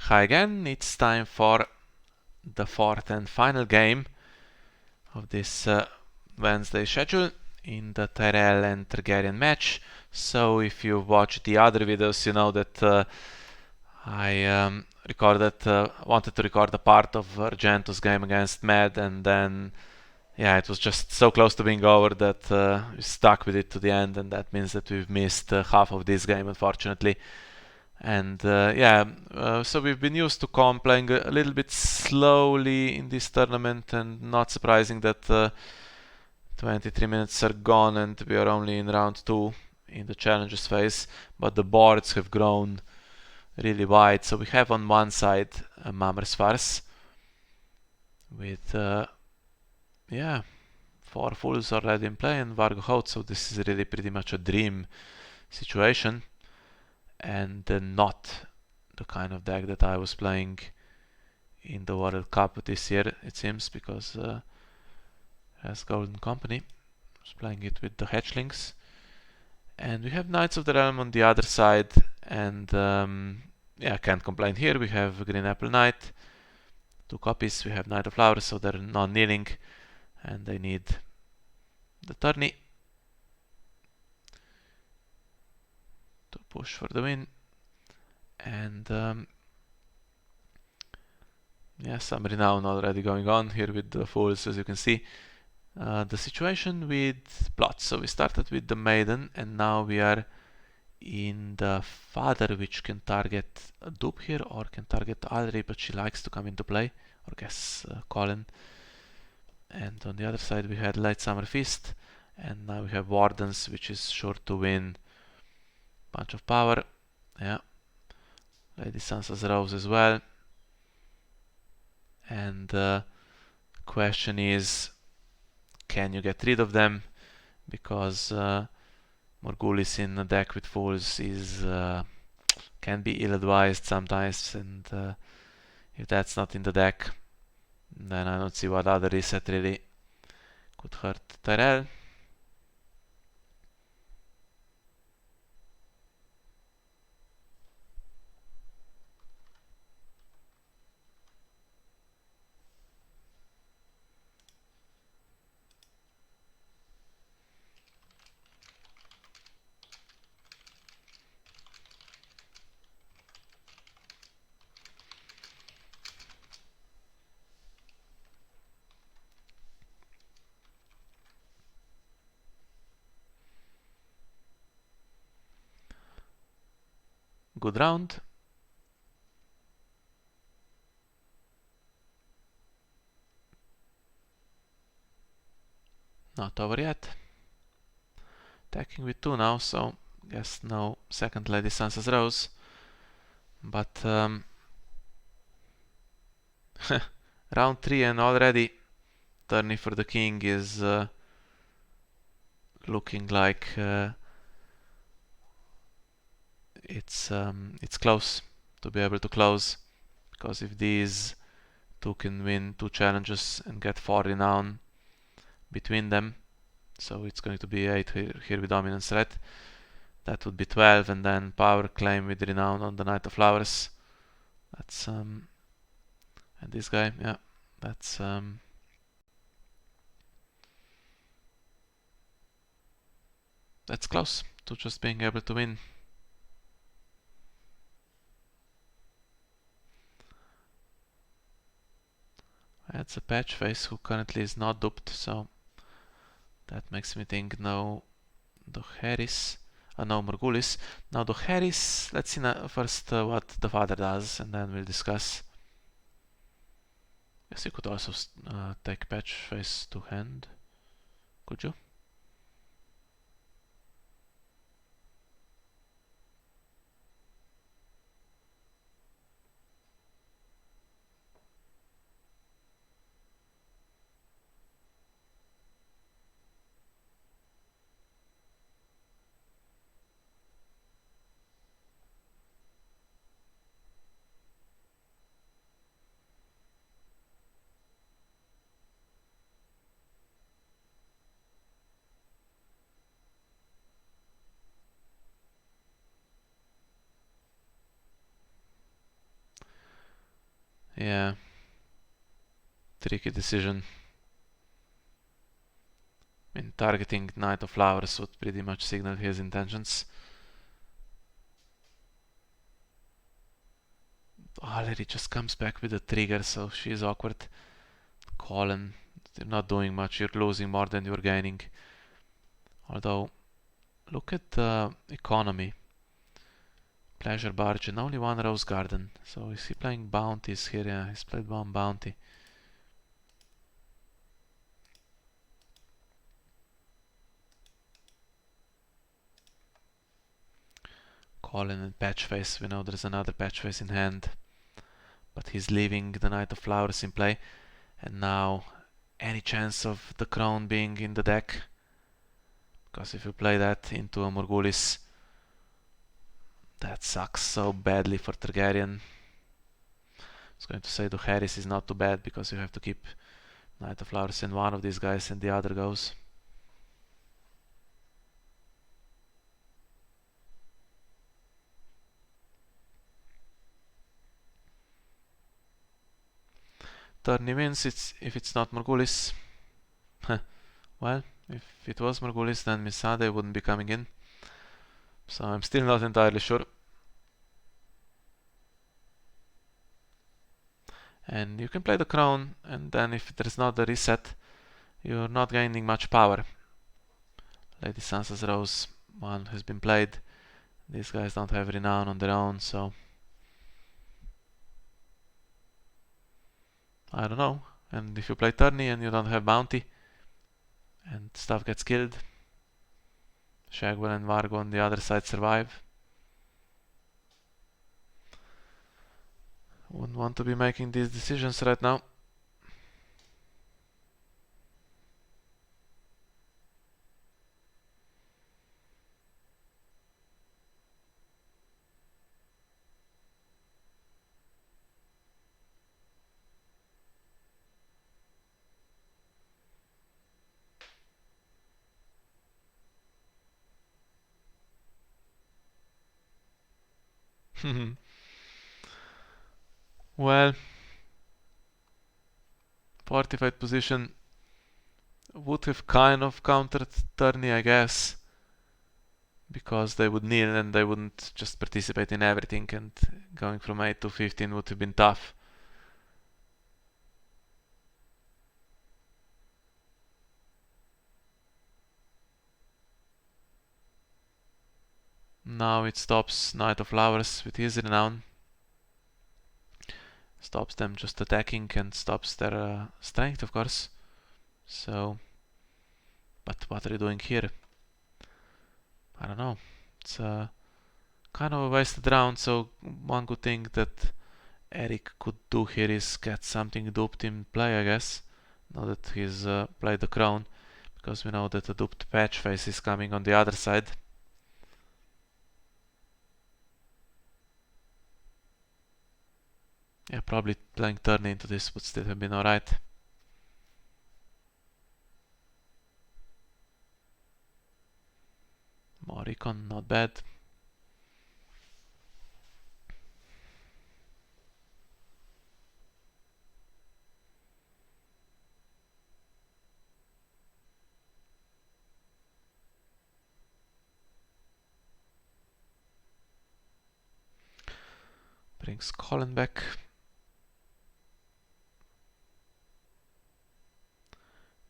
Hi again, it's time for the fourth and final game of this Wednesday schedule in the Tyrell and Targaryen match. So if you watched the other videos, you know that I wanted to record a part of Argento's game against Med, and then it was just so close to being over that we stuck with it to the end, and that means that we've missed half of this game, unfortunately. And so we've been used to Comm playing a little bit slowly in this tournament, and not surprising that 23 minutes are gone and we are only in round 2 in the challenges phase, but the boards have grown really wide. So we have on one side Mammer's Farce with 4 fools already in play and Vargo Hout, so this is really pretty much a dream situation, and not the kind of deck that I was playing in the World Cup this year, it seems, because as Golden Company was playing it with the hatchlings. And we have Knights of the Realm on the other side, and can't complain here. We have Green Apple Knight, 2 copies. We have Knight of Flowers, so they're non-kneeling, and they need the tourney to push for the win. And some renown already going on here with the fools, as you can see. The situation with plots. So we started with the Maiden, and now we are in the Father, which can target a dupe here, or can target Adri, but she likes to come into play, or guess Colin. And on the other side we had Light Summer Feast, and now we have Wardens, which is sure to win bunch of power. Lady Sansa's Rose as well. And the question is, can you get rid of them? Because Morghulis in a deck with fools is can be ill-advised sometimes, and if that's not in the deck, then I don't see what other reset really could hurt Tyrell. Good round. Not over yet. Attacking with 2 now, so guess no second Lady Sansa's Rose. But round 3 and already tourney for the king is looking like it's close to be able to close, because if these 2 can win 2 challenges and get 4 renown between them, so it's going to be 8 here with dominance threat, that would be 12, and then power claim with renown on the Knight of Flowers. That's and this guy, that's close to just being able to win. That's a patch face who currently is not duped, so that makes me think no Dohaeris, no Morghulis. Now Dohaeris, let's see first what the Father does, and then we'll discuss. Guess you could also take patch face to hand, could you? Yeah. Tricky decision. I mean, targeting Knight of Flowers would pretty much signal his intentions. Valerie just comes back with a trigger, so she's awkward. Colin, you're not doing much, you're losing more than you're gaining. Although, look at the economy. Pleasure Barge and only one Rose Garden. So is he playing bounties here? Yeah, he's played one bounty. Colin and Patchface, we know there's another Patchface in hand. But he's leaving the Knight of Flowers in play. And now, any chance of the crown being in the deck? Because if you play that into a Morghulis, that sucks so badly for Targaryen. I was going to say to Harris is not too bad because you have to keep Knight of Flowers in one of these guys and the other goes. Tourney wins if it's not Morghulis. Well, if it was Morghulis, then Missandei wouldn't be coming in. So I'm still not entirely sure. And you can play the crown, and then if there's not a reset, you're not gaining much power. Lady Sansa's Rose, one has been played. These guys don't have renown on their own, so I don't know. And if you play tourney and you don't have bounty, and stuff gets killed, Shagwell and Vargo on the other side survive. Wouldn't want to be making these decisions right now. Well, fortified position would have kind of countered tourney, I guess, because they would kneel and they wouldn't just participate in everything, and going from 8 to 15 would have been tough. Now it stops Knight of Flowers with his renown. Stops them just attacking and stops their strength, of course. So, but what are you doing here? I don't know. It's kind of a wasted round, so one good thing that Erik could do here is get something duped in play, I guess. Now that he's played the crown, because we know that the duped Patchface is coming on the other side. Yeah, probably playing tourney into this would still have been alright. More recon, not bad. Brings Colin back.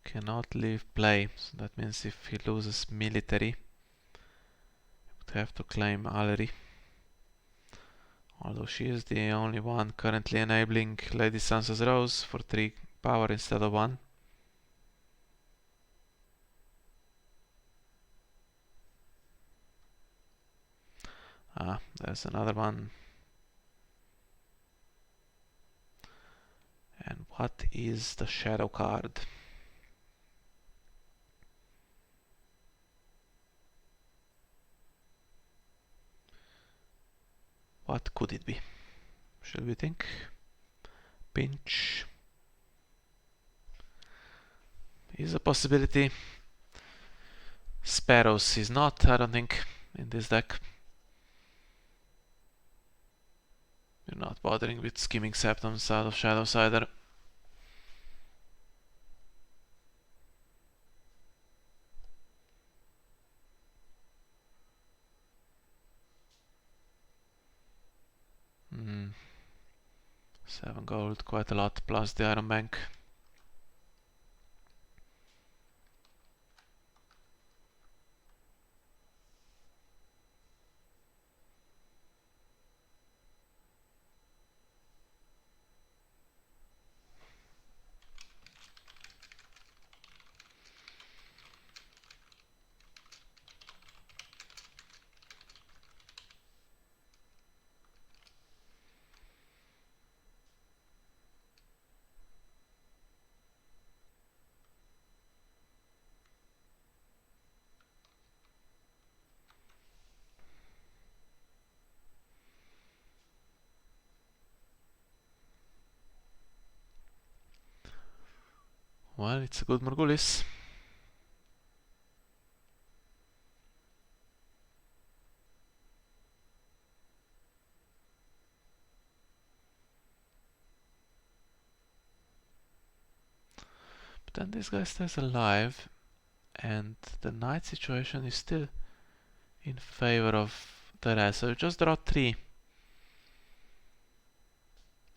Cannot leave play, so that means if he loses military, he would have to claim Allery. Although she is the only one currently enabling Lady Sansa's Rose for 3 power instead of 1. Ah, there's another one. And what is the shadow card? What could it be? Shall we think? Pinch is a possibility. Sparrows is not, I don't think, in this deck. We're not bothering with skimming septums out of shadows either. Hmm. 7 gold, quite a lot, plus the iron bank. Well, it's a good Morghulis. But then this guy stays alive, and the knight situation is still in favor of the red. So you just draw 3.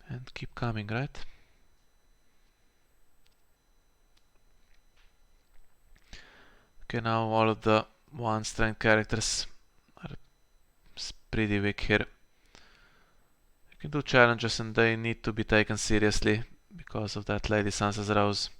And keep coming, right? Okay, now all of the 1 strength characters are pretty weak here. You can do challenges and they need to be taken seriously because of that Lady Sansa's Rose.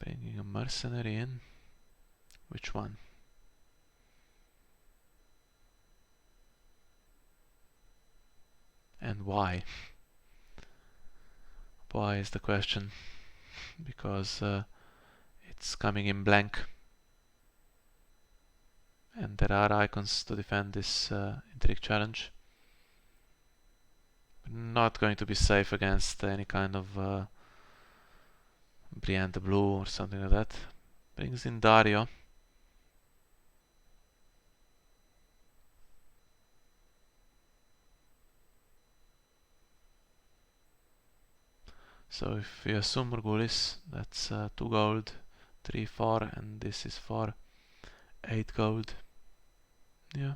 Bringing a mercenary in. Which one? And why? Why is the question. Because it's coming in blank. And there are icons to defend this intrigue challenge. Not going to be safe against any kind of Brienne the Blue or something like that. Brings in Dario. So if we assume Morghulis, that's 2 gold, 3, 4, and this is 4, 8 gold. Yeah.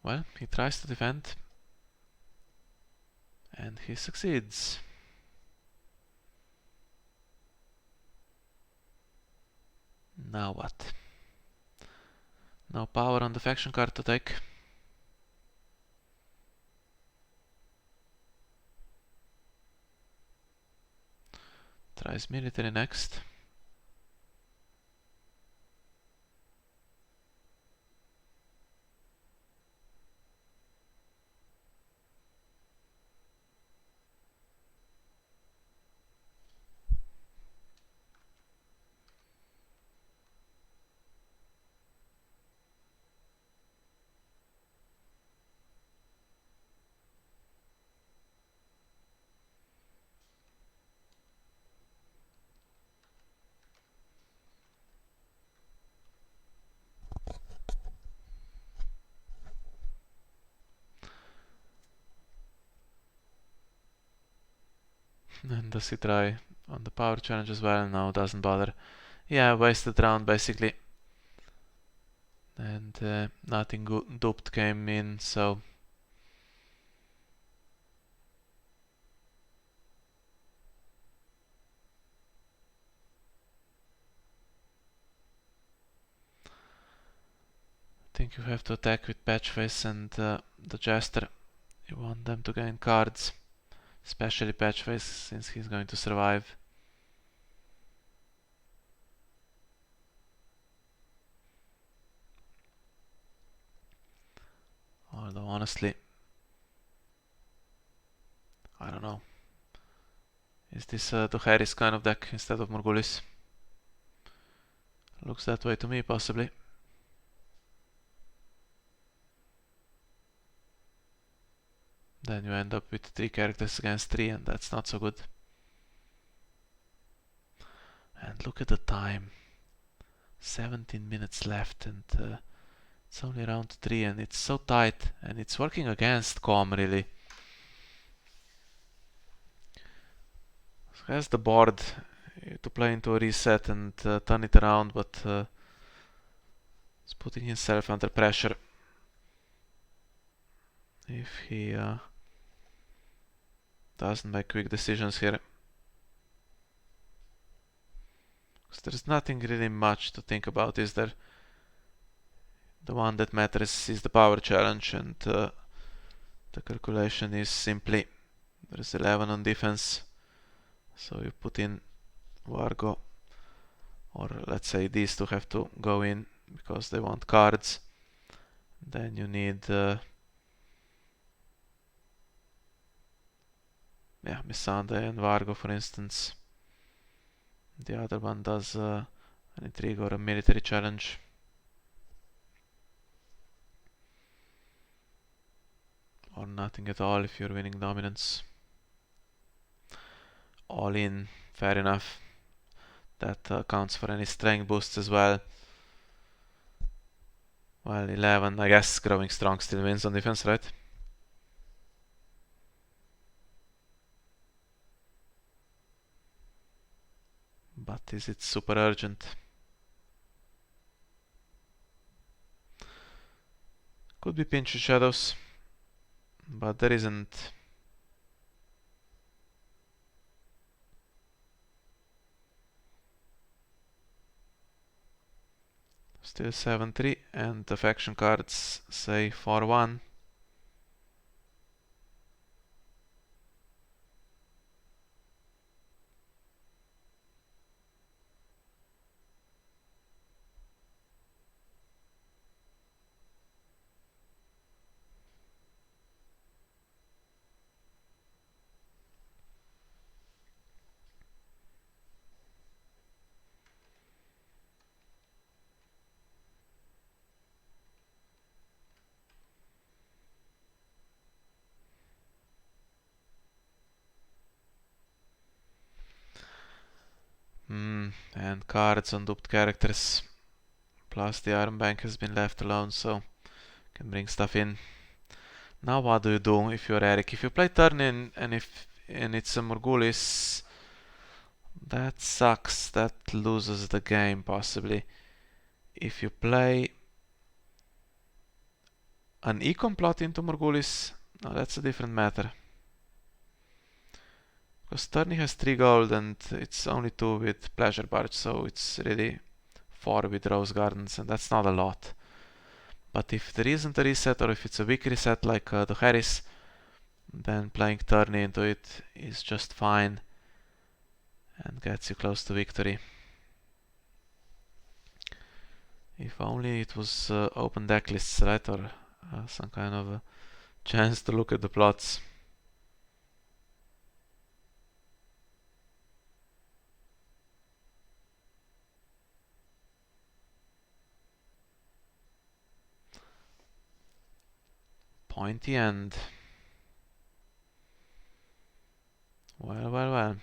Well, he tries to defend. And he succeeds. Now what? Now power on the faction card to take. Tries military next. And does he try on the power challenge as well? No, doesn't bother. Yeah, wasted round basically. And nothing duped came in, so... I think you have to attack with Patchface and the Jester. You want them to gain cards. Especially Patchface, since he's going to survive. honestly, I don't know. Is this a Dohaeris kind of deck instead of Morghulis? Looks that way to me, possibly. Then you end up with 3 characters against 3, and that's not so good. And look at the time. 17 minutes left, and it's only round 3, and it's so tight, and it's working against Comm, really. Has the board to play into a reset and turn it around, but he's putting himself under pressure if he doesn't make quick decisions here. Because there's nothing really much to think about, is there? The one that matters is the power challenge, and the calculation is simply there's 11 on defense, so you put in Vargo, or let's say these two have to go in because they want cards. Then you need Missandei and Vargo, for instance. The other one does an intrigue or a military challenge. Or nothing at all if you're winning dominance. All in, fair enough. That counts for any strength boosts as well. Well, 11, I guess growing strong still wins on defense, right? But is it super urgent? Could be Pinch of Shadows, but there isn't. Still 7-3, and the faction cards say 4-1. And cards on duped characters. Plus the Iron Bank has been left alone, so can bring stuff in. Now what do you do if you're Erik? If you play turn in and it's a Morghulis, that sucks. That loses the game possibly. If you play an econ plot into Morghulis, now that's a different matter. Because Turney has 3 gold and it's only 2 with Pleasure Barge, so it's really 4 with Rose Gardens, and that's not a lot. But if there isn't a reset, or if it's a weak reset like the Harris, then playing Turney into it is just fine and gets you close to victory. If only it was open deck lists, right? Or some kind of a chance to look at the plots. Pointy end. Well, well, well.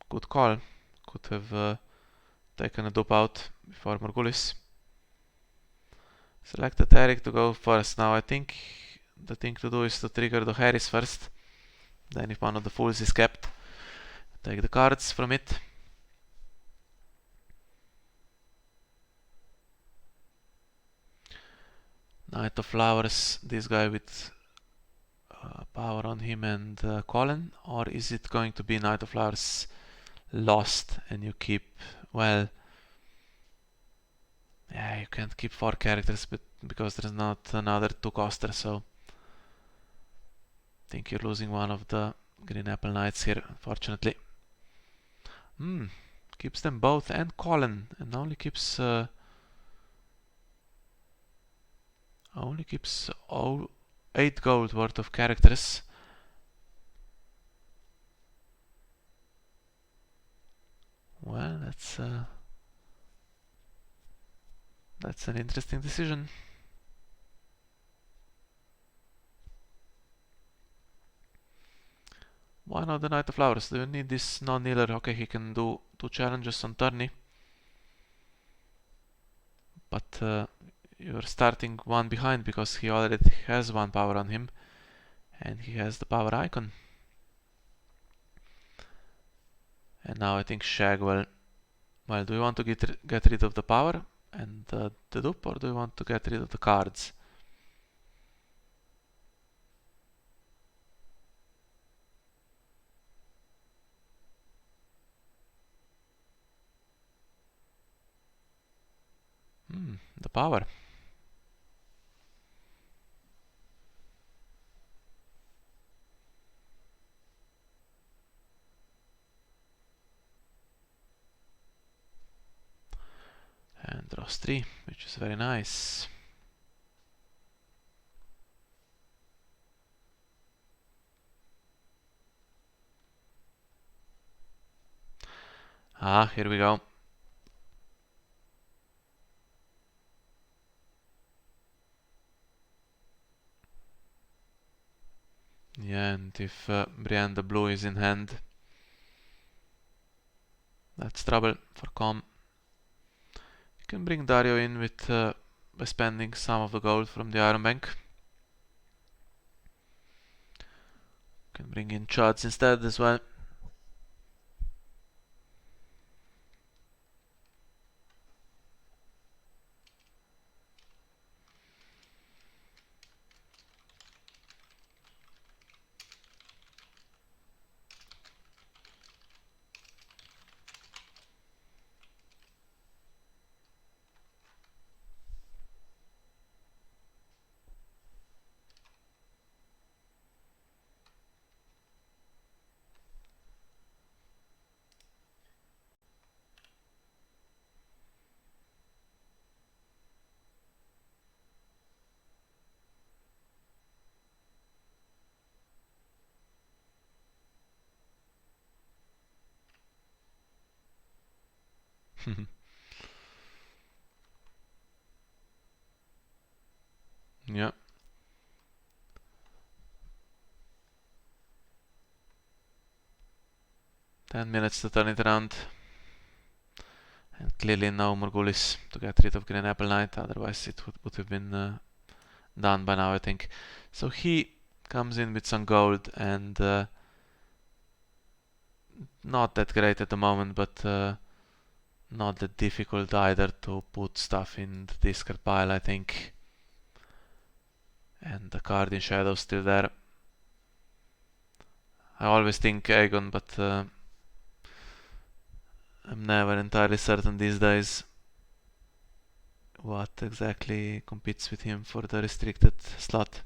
Good call. Could have taken a dupe out before Morghulis. Selected Erik to go first. Now I think the thing to do is to trigger the Harris first. Then if one of the fools is kept, take the cards from it. Knight of Flowers, this guy with power on him and Colin, or is it going to be Knight of Flowers lost and you keep, well, yeah, you can't keep 4 characters but because there's not another 2-coster, so I think you're losing one of the Green Apple Knights here, unfortunately. Keeps them both and Colin, and only keeps only keeps 8 gold worth of characters. Well, that's an interesting decision. Why not the Knight of Flowers? Do you need this non-healer? Okay, he can do 2 challenges on tourney. But you're starting one behind because he already has 1 power on him. And he has the power icon. And now I think Shag will... Well, do you want to get rid of the power and the dupe, or do you want to get rid of the cards? The power. And draws 3, which is very nice. Ah, here we go. Yeah, and if Brienne the Blue is in hand, that's trouble for Comm. You can bring Dario in with by spending some of the gold from the Iron Bank. You can bring in Chuds instead as well. Yeah. Ten minutes to turn it around. And clearly no Morghulis to get rid of Green Apple Knight, otherwise it would have been done by now, I think. So he comes in with some gold and not that great at the moment, but not that difficult either to put stuff in the discard pile, I think. And the card in shadow still there. I always think Aegon, but I'm never entirely certain these days what exactly competes with him for the restricted slot.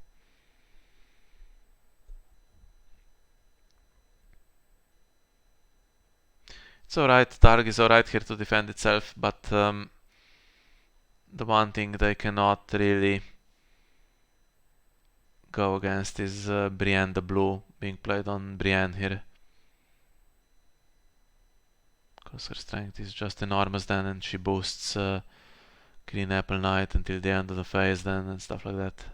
It's alright, Targ is alright here to defend itself, but the one thing they cannot really go against is Brienne the Blue being played on Brienne here. Because her strength is just enormous then, and she boosts Green Apple Knight until the end of the phase then and stuff like that.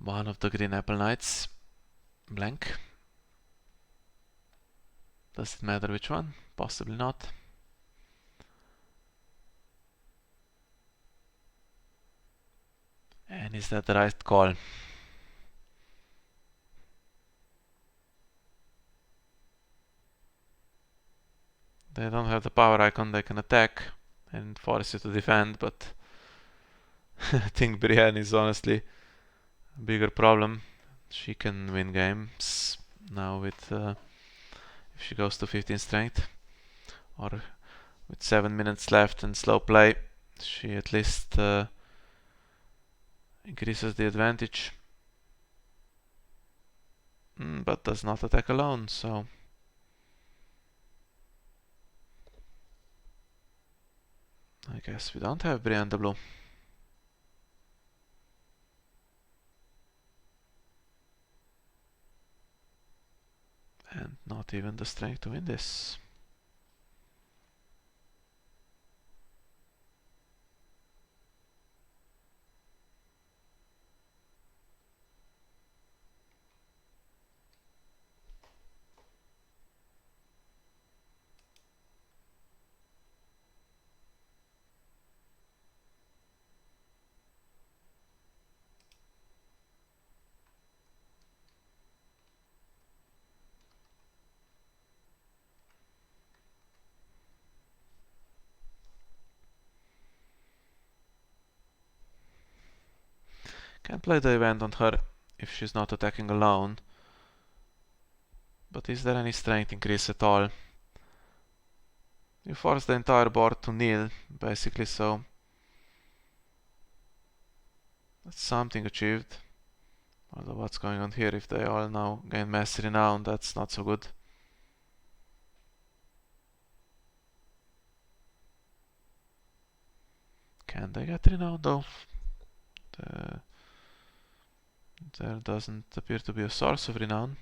One of the Green Apple Knights, blank. Does it matter which one? Possibly not. And is that the right call? They don't have the power icon, they can attack and force you to defend, but I think Brienne is honestly a bigger problem. She can win games now with if she goes to 15 strength, or with 7 minutes left and slow play, she at least increases the advantage, but does not attack alone, so I guess we don't have Brienne the Blue. And not even the strength to win this. Can play the event on her if she's not attacking alone. But is there any strength increase at all? You force the entire board to kneel, basically, so that's something achieved. Although what's going on here, if they all now gain mass renown, that's not so good. Can they get renown though? There doesn't appear to be a source of renown.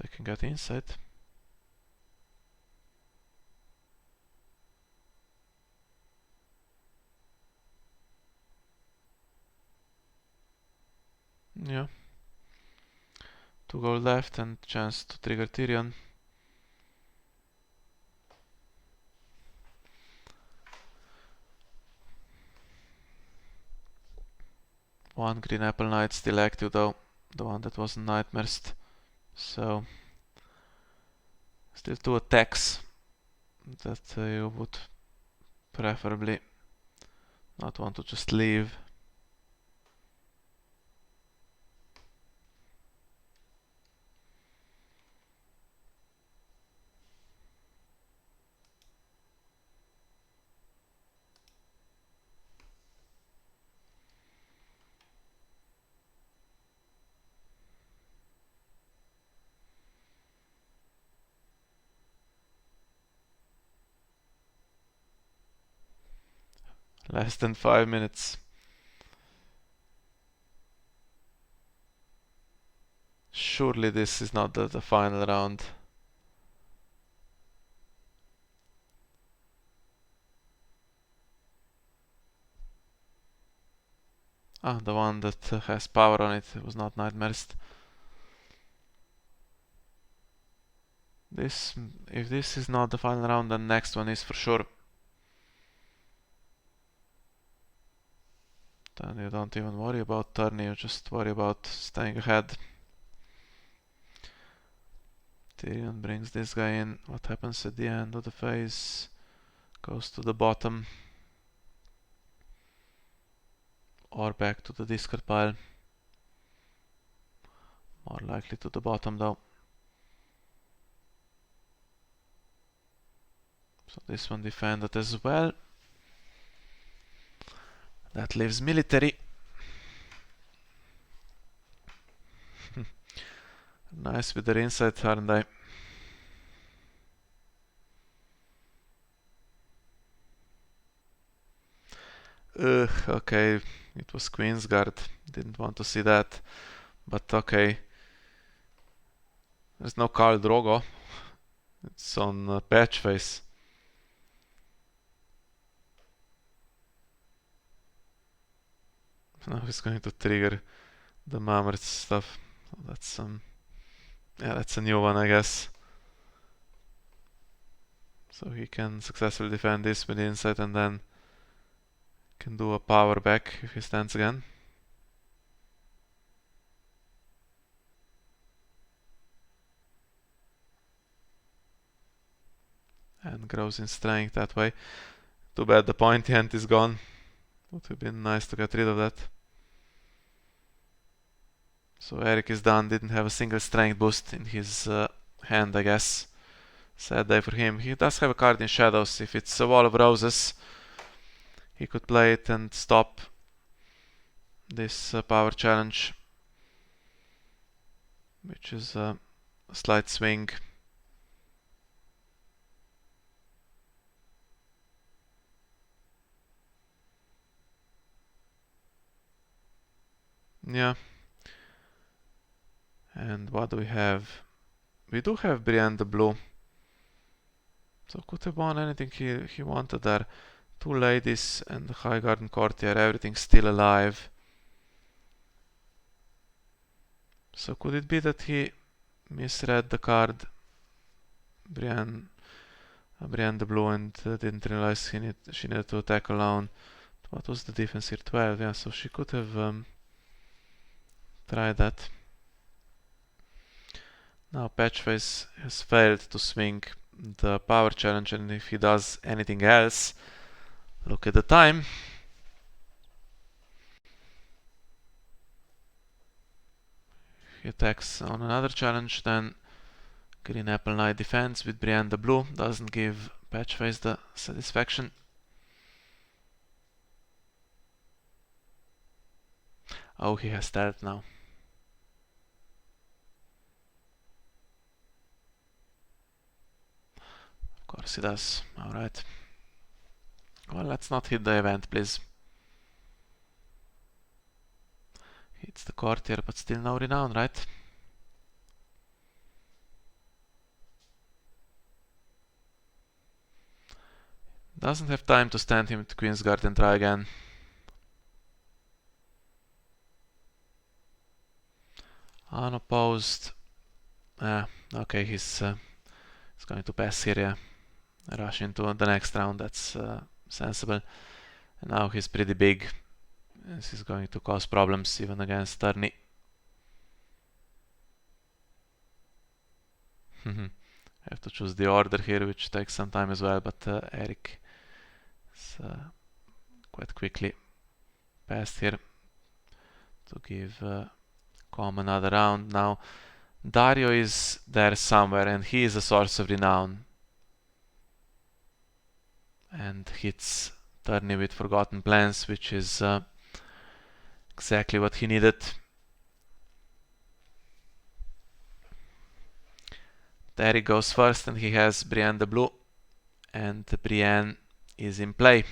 They can get insight. Yeah. 2 gold left and chance to trigger Tyrion. One green apple knight still active though, the one that wasn't nightmares. So still 2 attacks that you would preferably not want to just leave. Less than 5 minutes. Surely this is not the final round. Ah, the one that has power on it was not nightmares. If this is not the final round, then next one is for sure. Then you don't even worry about turning, you just worry about staying ahead. Tyrion brings this guy in. What happens at the end of the phase? Goes to the bottom. Or back to the discard pile. More likely to the bottom though. So this one defended as well. That leaves military. Nice with their insight, aren't they? Ugh, okay, it was Queensguard. Didn't want to see that. But okay. There's no Khal Drogo. It's on patch face. Now he's going to trigger the Mammoth stuff. So that's yeah, that's a new one, I guess. So he can successfully defend this with insight and then can do a power back if he stands again. And grows in strength that way. Too bad the pointy end is gone. Would have been nice to get rid of that. So Erik is done, didn't have a single strength boost in his hand, I guess. Sad day for him. He does have a card in Shadows. If it's a Wall of Roses, he could play it and stop this power challenge, which is a slight swing. Yeah. And what do we have? We do have Brienne the Blue. So could have won anything he wanted there. Two ladies and the High Garden Courtier, everything still alive. So could it be that he misread the card Brienne the Blue and didn't realize she needed to attack alone? What was the defense here? 12, yeah, so she could have tried that. Now Patchface has failed to swing the power challenge, and if he does anything else, look at the time. He attacks on another challenge, then Green Apple Knight defends with Brienne the Blue, doesn't give Patchface the satisfaction. Oh, he has stealth now. Of course he does. Alright. Well, let's not hit the event, please. Hits the courtier, but still no renown, right? Doesn't have time to stand him at Queensguard and try again. Unopposed. Okay, he's going to pass here, yeah. Rush into the next round, that's sensible. And now he's pretty big. This is going to cause problems even against Turney. Have to choose the order here, which takes some time as well, but Erik is quite quickly passed here to give Comm another round. Now Dario is there somewhere and he is a source of renown and hits Turney with Forgotten Plans, which is exactly what he needed. Erik goes first and he has Brienne the Blue, and Brienne is in play.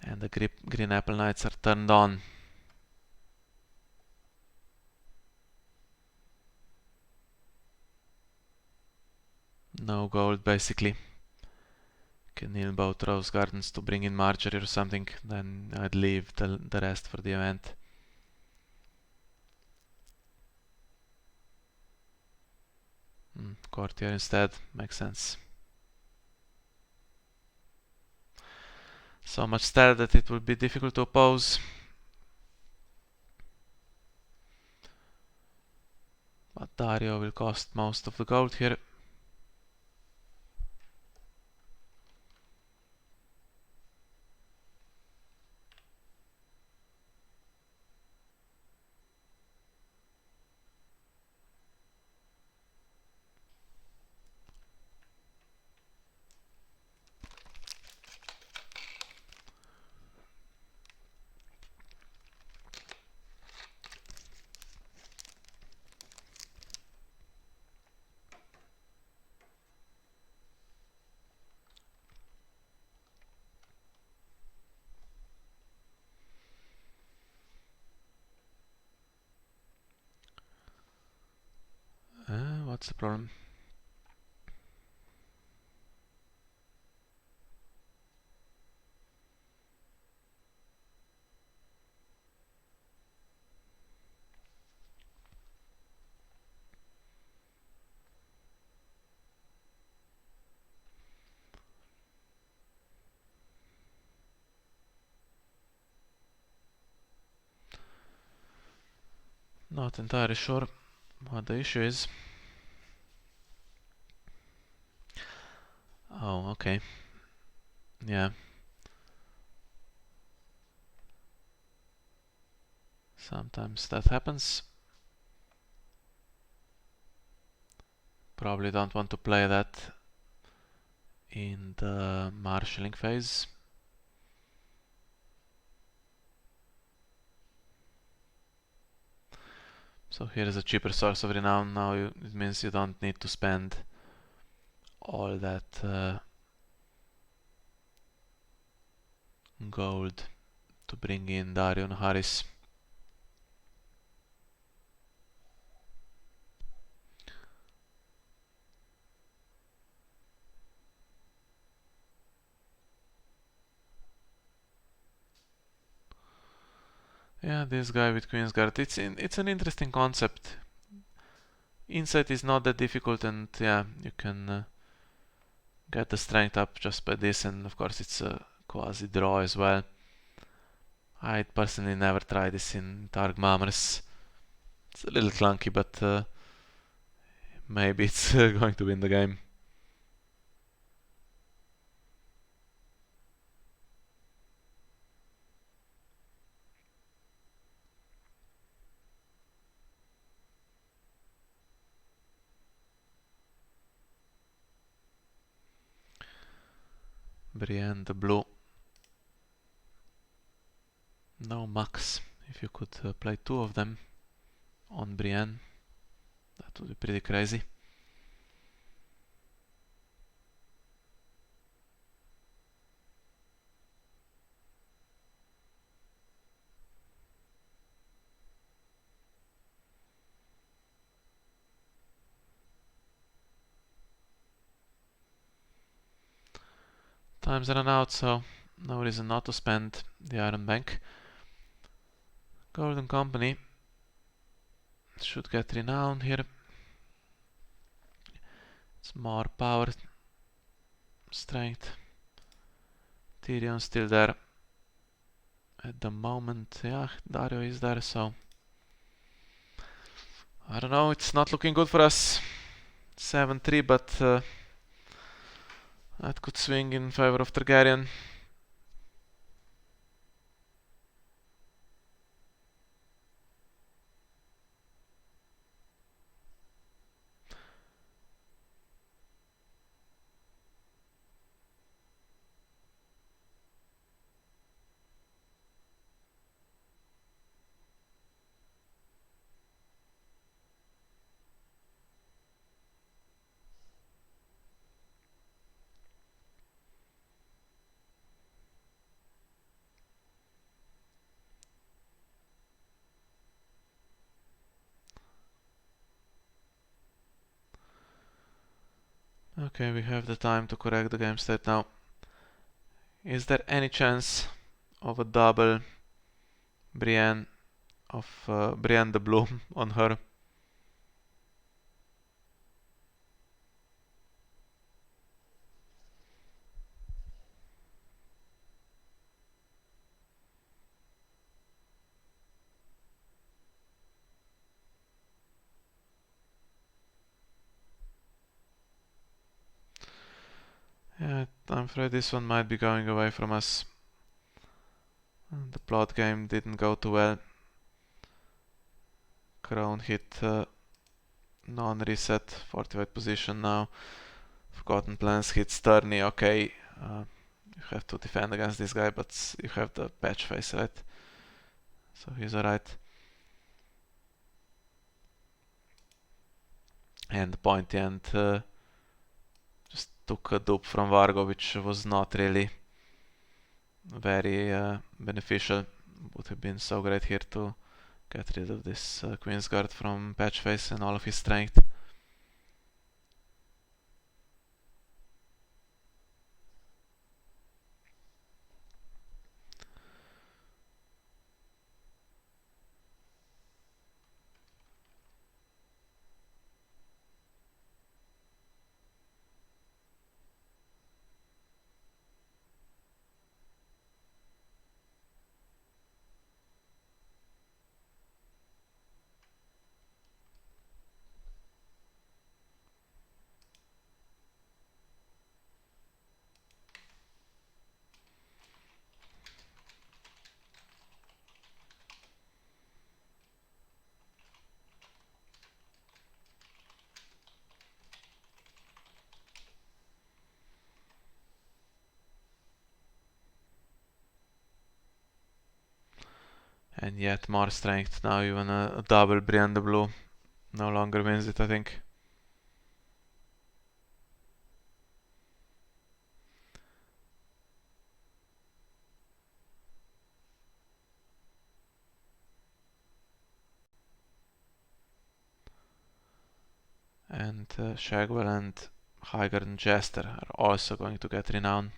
And the Green Apple Knights are turned on. No gold, basically. Can kneel both Rose Gardens to bring in Marjorie or something, then I'd leave the rest for the event. Courtier instead, makes sense. So much stealth that it will be difficult to oppose. But Dario will cost most of the gold here. What's the problem? Not entirely sure what the issue is. Oh, okay. Yeah. Sometimes that happens. Probably don't want to play that in the marshalling phase. So here is a cheaper source of renown. Now it means you don't need to spend all that gold to bring in Darion Harris. Yeah, this guy with Queensguard, it's an interesting concept. Insight is not that difficult, and yeah, you can get the strength up just by this, and of course it's a quasi draw as well. I personally never tried this in Targ Mamres. It's a little clunky, but maybe it's going to win the game. Brienne the blue. No max. If you could play two of them on Brienne, that would be pretty crazy. Time's run out, so no reason not to spend the Iron Bank. Golden Company should get renown here. It's more power, strength. Tyrion's still there. At the moment, yeah, Dario is there, so I don't know, it's not looking good for us. 7-3, but that could swing in favor of Targaryen. Okay, we have the time to correct the game state now. Is there any chance of a double Brienne Brienne the Blue on her? Yeah, I'm afraid this one might be going away from us. The plot game didn't go too well. Crown hit non-reset, fortified position now. Forgotten Plans hits Turney, okay. You have to defend against this guy, but you have the patch face, right? So he's alright. And Pointy End just took a dupe from Vargo, which was not really very beneficial. Would have been so great here to get rid of this Queensguard from Patchface and all of his strength. And yet more strength. Now even a double Brienne the Blue no longer wins it, I think. And Shagwell and Highgarden Jester are also going to get renown.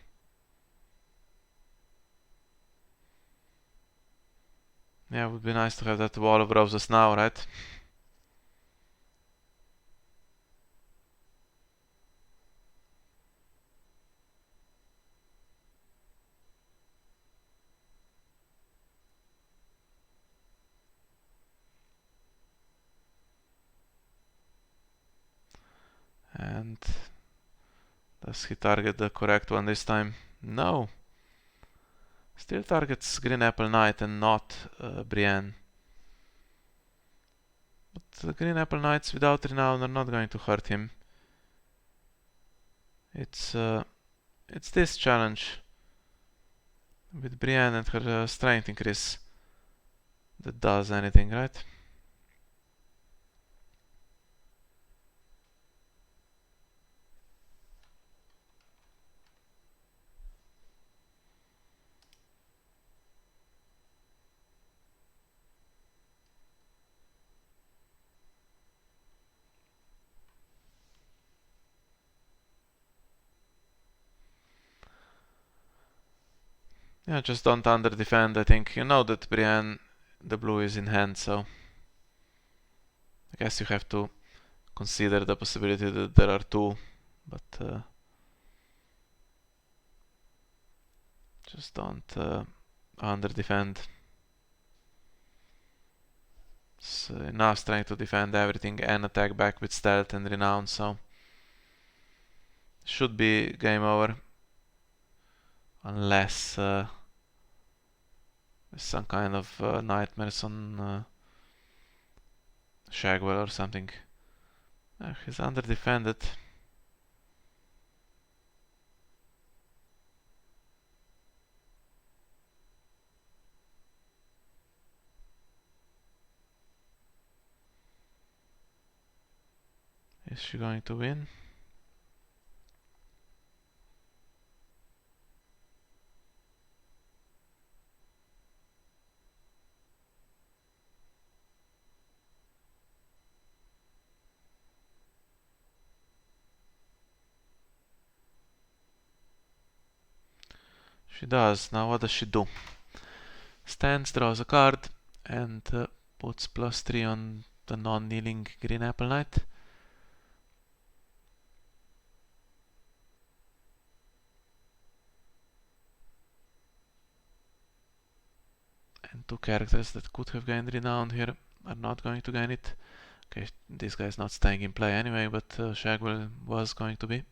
Yeah, it would be nice to have that Wall of Roses now, right? And does he target the correct one this time? No. Still targets Green Apple Knight and not Brienne. But the Green Apple Knights without renown are not going to hurt him. It's this challenge with Brienne and her strength increase that does anything, right? Yeah, just don't under defend. I think you know that Brienne the blue is in hand, so I guess you have to consider the possibility that there are two, but just don't under defend. It's enough strength to defend everything and attack back with stealth and renown, so should be game over unless there's some kind of nightmares on Shagwell or something. He's under defended. Is she going to win? She does. Now what does she do? Stands, draws a card, and puts +3 on the non-kneeling Green Apple Knight. And two characters that could have gained renown here are not going to gain it. Okay, this guy's not staying in play anyway, but Shagwell was going to be.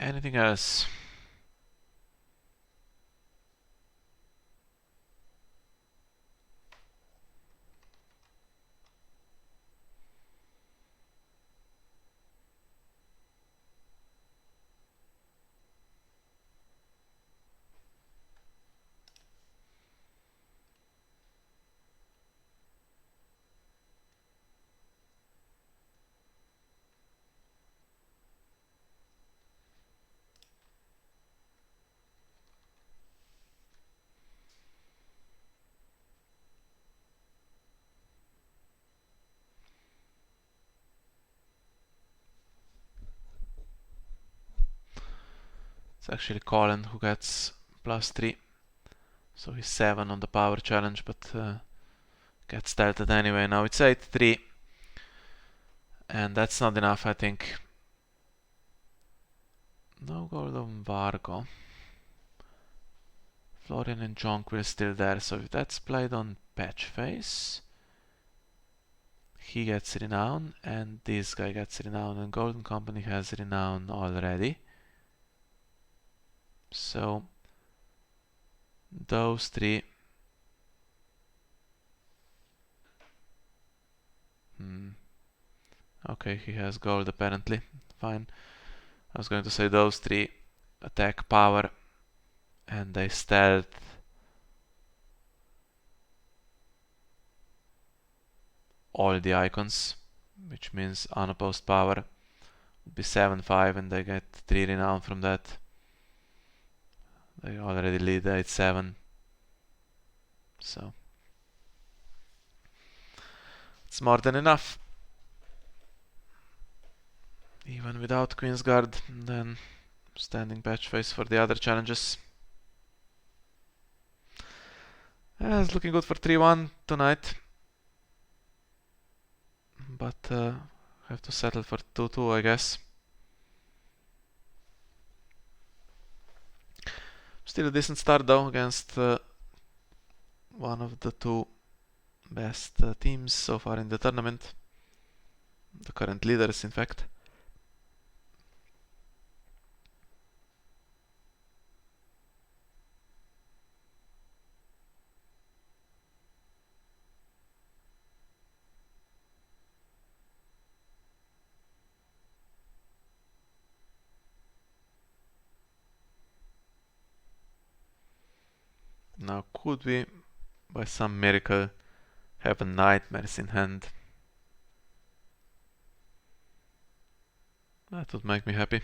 Anything else? It's actually Colin who gets +3. So he's 7 on the power challenge, but gets stealthed anyway. Now it's 8-3. And that's not enough, I think. No gold on Vargo. Florian and Jonquil still there, so if that's played on Patchface, he gets renown, and this guy gets renown, and Golden Company has renown already. So those three Okay, he has gold apparently. Fine. I was going to say those three attack power and they stealth. All the icons, which means unopposed power would be 7-5 and they get 3 renown from that. They already lead 8-7. So it's more than enough. Even without Queensguard, then standing patch face for the other challenges. It's looking good for 3-1 tonight. But have to settle for 2-2, I guess. Still a decent start though against one of the two best teams so far in the tournament. The current leaders, in fact. Now could we, by some miracle, have a Nightmares in hand? That would make me happy.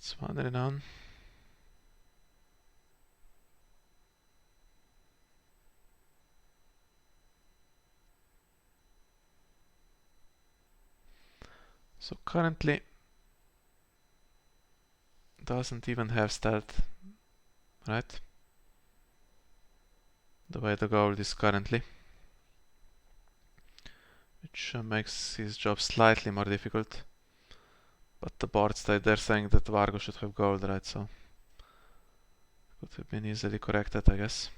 Let's wander it on. So currently doesn't even have stealth, right? The way the gold is currently, which makes his job slightly more difficult. But the board state, they're saying that Vargo should have gold, right? So could have been easily corrected, I guess.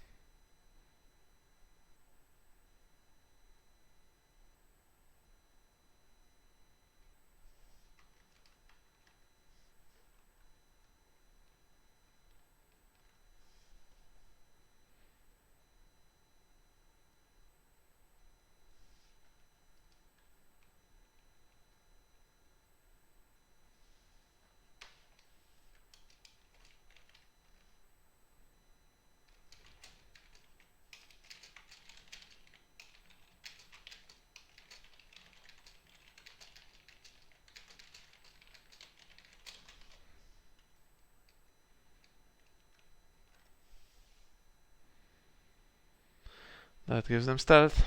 That gives them stealth.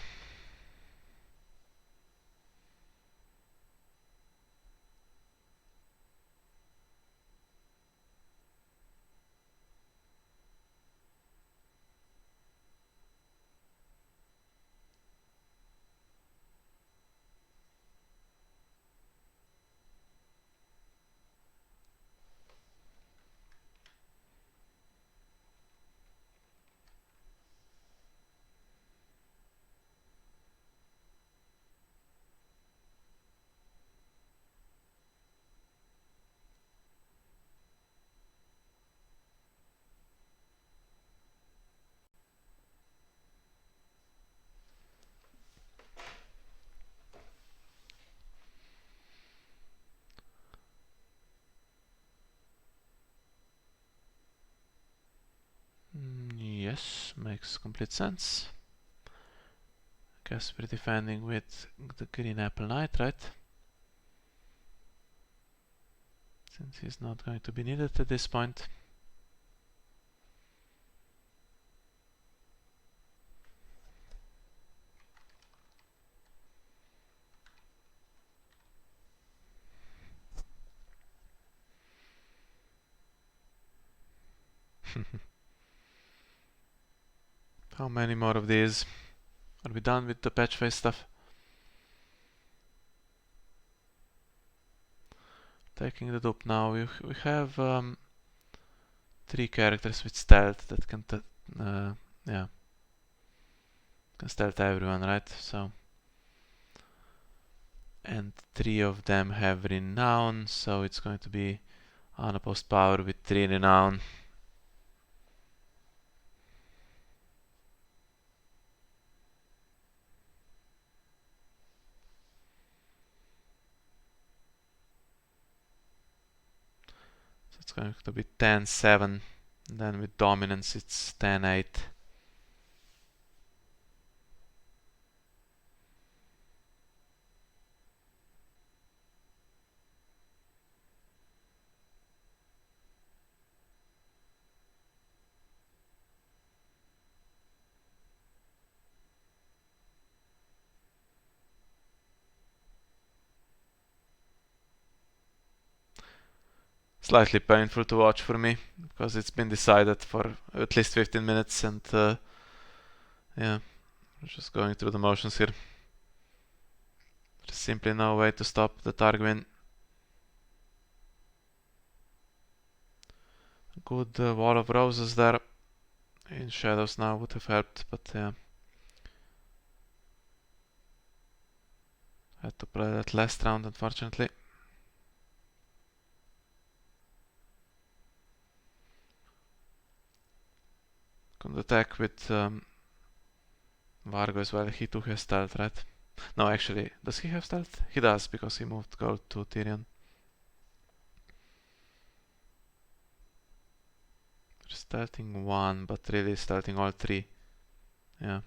Yes, makes complete sense. Guess we're defending with the green apple knight, right? Since he's not going to be needed at this point. How many more of these? Are we done with the patch phase stuff? Taking the dupe now. We have 3 characters with stealth that can yeah, can stealth everyone, right? So, and 3 of them have renown, so it's going to be unopposed power with 3 renown. So it's going to be 10-7. And then with dominance it's 10-8. Slightly painful to watch for me, because it's been decided for at least 15 minutes and yeah, we're just going through the motions here. There's simply no way to stop the Targaryen. Good wall of roses there. In shadows now would have helped, but yeah. Had to play that last round, unfortunately. Could attack with Vargo as well. He too has stealth, right? No, actually, does he have stealth? He does, because he moved gold to Tyrion. Stealthing 1, but really stealthing all 3. Yeah.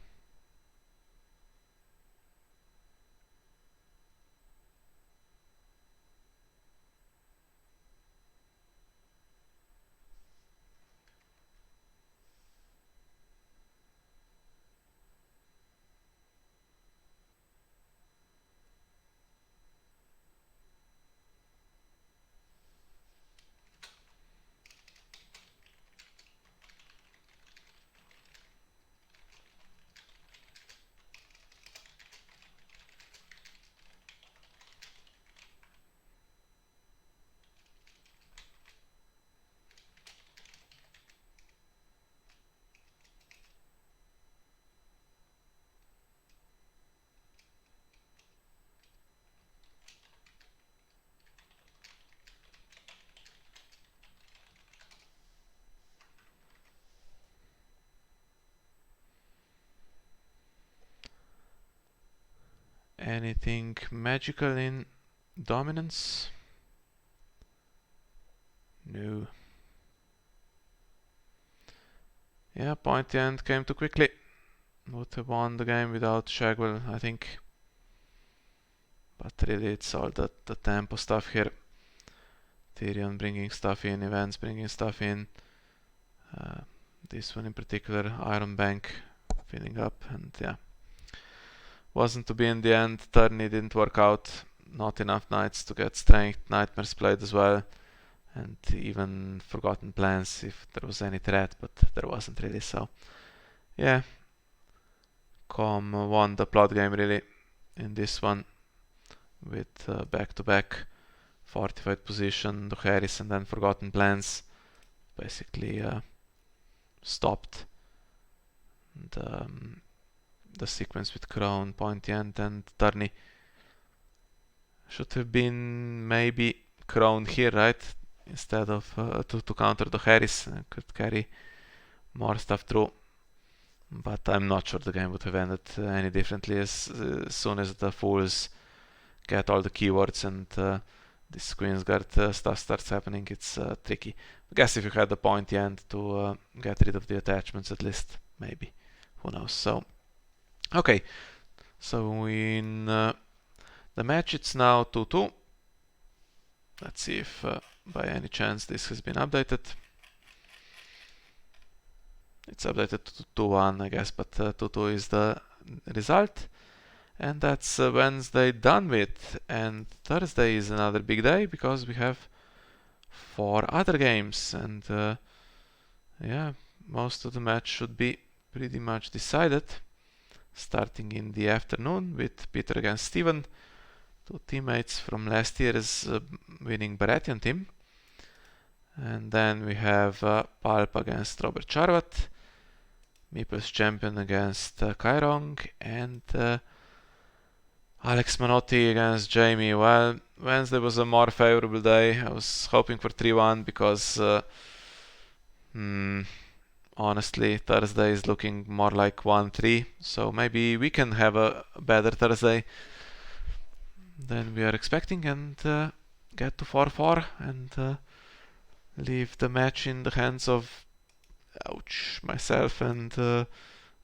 Anything magical in dominance? No. Yeah, pointy end came too quickly. Would have won the game without Shagwell, I think. But really it's all the tempo stuff here. Tyrion bringing stuff in, events bringing stuff in. This one in particular, Iron Bank filling up, and yeah. Wasn't to be in the end. Tourney didn't work out. Not enough knights to get strength. Nightmares played as well. And even Forgotten Plans if there was any threat, but there wasn't really, so yeah. Comm won the plot game really in this one with back-to-back fortified position, Dohaeris and then Forgotten Plans basically stopped the sequence with Crown, Pointy End and Tourney. Should have been maybe Crown here, right? Instead of to counter Dohaeris, could carry more stuff through. But I'm not sure the game would have ended any differently as soon as the fools get all the keywords and this Queensguard stuff starts happening. It's tricky. I guess if you had the pointy end to get rid of the attachments at least, maybe. Who knows? So, okay. So in the match it's now 2-2. Let's see if by any chance this has been updated. It's updated to 2-1, I guess, but 2-2 is the result. And that's Wednesday done with. And Thursday is another big day because we have 4 other games. And yeah, most of the match should be pretty much decided. Starting in the afternoon with Peter against Steven, two teammates from last year's winning Baratheon team. And then we have Pulp against Robert Charvat, Meeple's champion against Kairong, and Alex Manotti against Jamie. Well, Wednesday was a more favorable day. I was hoping for 3-1 because honestly, Thursday is looking more like 1-3. So maybe we can have a better Thursday than we are expecting and get to 4-4 and leave the match in the hands of, ouch, myself and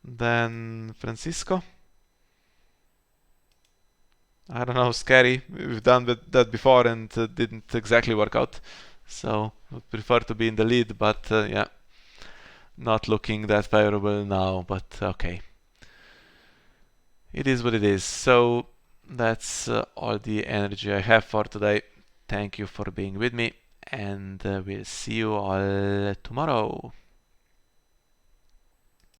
then Francisco. I don't know, scary. We've done that before and didn't exactly work out. So would prefer to be in the lead, but yeah, not looking that favorable now. But okay, it is what it is. So that's all the energy I have for today. Thank you for being with me, and we'll see you all tomorrow.